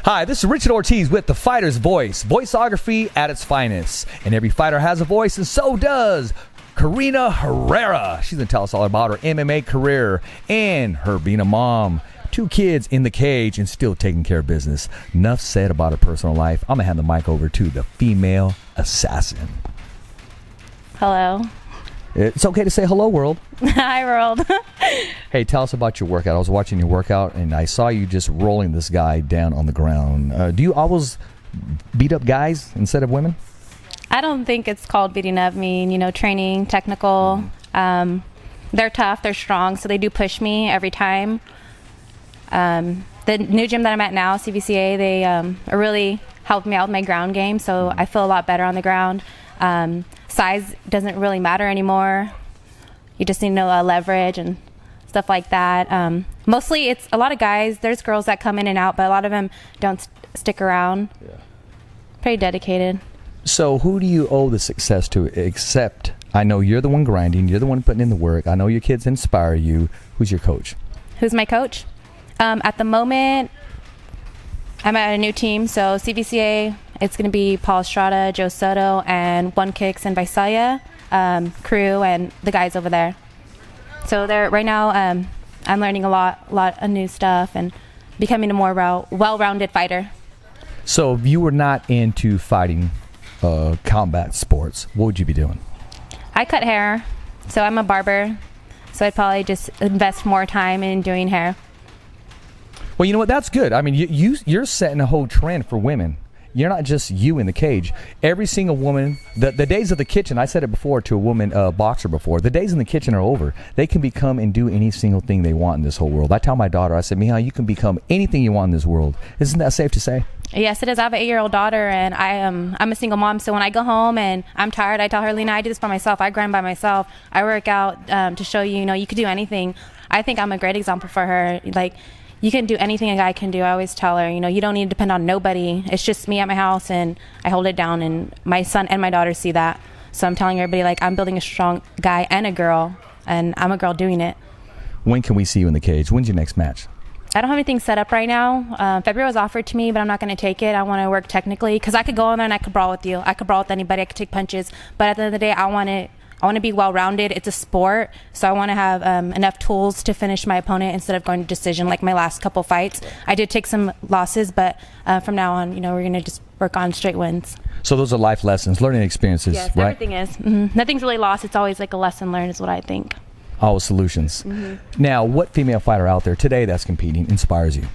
Hi, this is Richard Ortiz with The Fighter's Voice, voiceography at its finest. And every fighter has a voice, and so does Corina Herrera. She's going to tell us all about her MMA career and her being a mom, 2 kids in the cage, and still taking care of business. Enough said about her personal life. I'm going to hand the mic over to the female assassin. Hello. It's okay to say hello, world. Hi, world. Hey, tell us about your workout. I was watching your workout, and I saw you just rolling this guy down on the ground. Do you always beat up guys instead of women? I don't think it's called beating up. Training, technical. They're tough, they're strong, so they do push me every time. The new gym that I'm at now, CVCA, they really helped me out with my ground game, so I feel a lot better on the ground. Size doesn't really matter anymore. You just need to know leverage and stuff like that. Mostly it's a lot of guys. There's girls that come in and out, but a lot of them don't stick around. Yeah. Pretty dedicated. So who do you owe the success to, except I know you're the one grinding, you're the one putting in the work. I know your kids inspire you. Who's your coach? Who's my coach? At the moment, I'm at a new team, so CVCA, it's going to be Paul Estrada, Joe Soto, and One Kicks and Visalia, crew, and the guys over there. So right now, I'm learning a lot of new stuff and becoming a more well-rounded fighter. So if you were not into fighting combat sports, what would you be doing? I cut hair, so I'm a barber, so I'd probably just invest more time in doing hair. Well, you know what? That's good. I mean, you're setting a whole trend for women. You're not just you in the cage. Every single woman, the days of the kitchen, I said it before to a woman boxer before, the days in the kitchen are over. They can become and do any single thing they want in this whole world. I tell my daughter, I said, Mija, you can become anything you want in this world. Isn't that safe to say? Yes, it is. I have an 8-year-old daughter, and I'm a single mom. So when I go home and I'm tired, I tell her, Lena, I do this by myself. I grind by myself. I work out to show you, you could do anything. I think I'm a great example for her. Like, you can do anything a guy can do. I always tell her, you don't need to depend on nobody. It's just me at my house, and I hold it down, and my son and my daughter see that. So I'm telling everybody, like, I'm building a strong guy and a girl, and I'm a girl doing it. When can we see you in the cage? When's your next match? I don't have anything set up right now. February was offered to me, but I'm not going to take it. I want to work technically, because I could go in there and I could brawl with you. I could brawl with anybody. I could take punches. But at the end of the day, I want to be well-rounded. It's a sport, so I want to have enough tools to finish my opponent instead of going to decision like my last couple fights. I did take some losses, but from now on, we're going to just work on straight wins. So those are life lessons, learning experiences, yes, right? Everything is. Mm-hmm. Nothing's really lost. It's always like a lesson learned is what I think. Always solutions. Mm-hmm. Now, what female fighter out there today that's competing inspires you?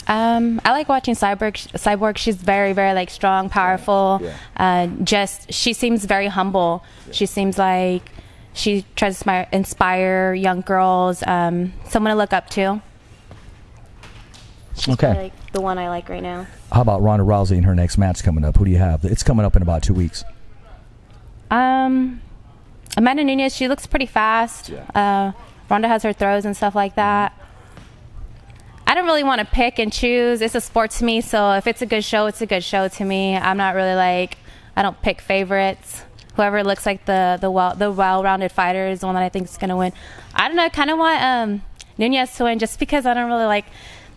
I like watching Cyborg. She's very, very strong, powerful. Yeah. She seems very humble. Yeah. She seems like she tries to inspire young girls. Someone to look up to. She's okay. The one I like right now. How about Ronda Rousey and her next match coming up? Who do you have? It's coming up in about 2 weeks. Amanda Nunes. She looks pretty fast. Yeah. Ronda has her throws and stuff like that. I don't really want to pick and choose. It's a sport to me, so if it's a good show, it's a good show to me. I'm not really I don't pick favorites. Whoever looks like the well-rounded fighter is the one that I think is going to win. I don't know, I kind of want Nunes to win just because I don't really like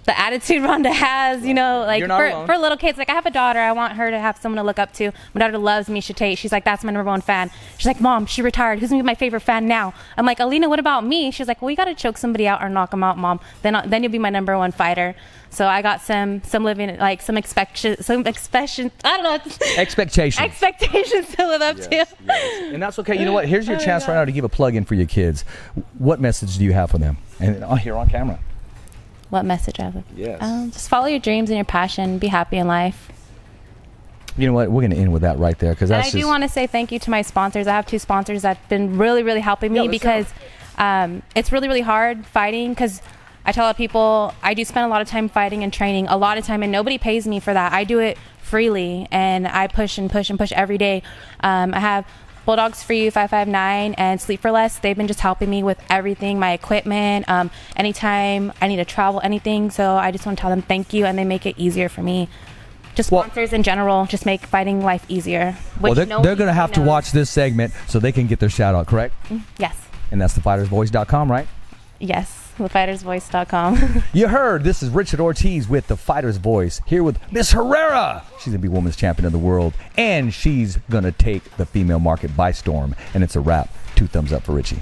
the attitude Ronda has, for little kids. Like, I have a daughter. I want her to have someone to look up to. My daughter loves Miesha Tate. She's like, that's my #1 fan. She's like, Mom, she retired. Who's going to be my favorite fan now? I'm like, Alina, what about me? She's like, well, you got to choke somebody out or knock them out, Mom. Then you'll be my #1 expectations, expectations to live up to. Yes. And that's okay. You know what? Here's your chance right now to give a plug in for your kids. What message do you have for them? And here on camera. What message I have? Yes. Just follow your dreams and your passion. Be happy in life. You know what? We're going to end with that right there, because that's. And I do want to say thank you to my sponsors. I have 2 sponsors that've been really, really helping me because it's really, really hard fighting. Because I tell people I do spend a lot of time fighting and training, a lot of time, and nobody pays me for that. I do it freely, and I push and push and push every day. I have Bulldogs for You 559 and Sleep for Less. They've been just helping me with everything, my equipment, anytime I need to travel, anything. So I just want to tell them thank you, and they make it easier for me. Just sponsors in general just make fighting life easier. Well, they're going to have to watch this segment so they can get their shout out, correct? Yes. And that's thefightersvoice.com, right? Yes. thefightersvoice.com. You heard, this is Richard Ortiz with The Fighter's Voice, here with Miss Herrera. She's going to be women's champion of the world, and she's going to take the female market by storm. And it's a wrap. 2 thumbs up for Richie.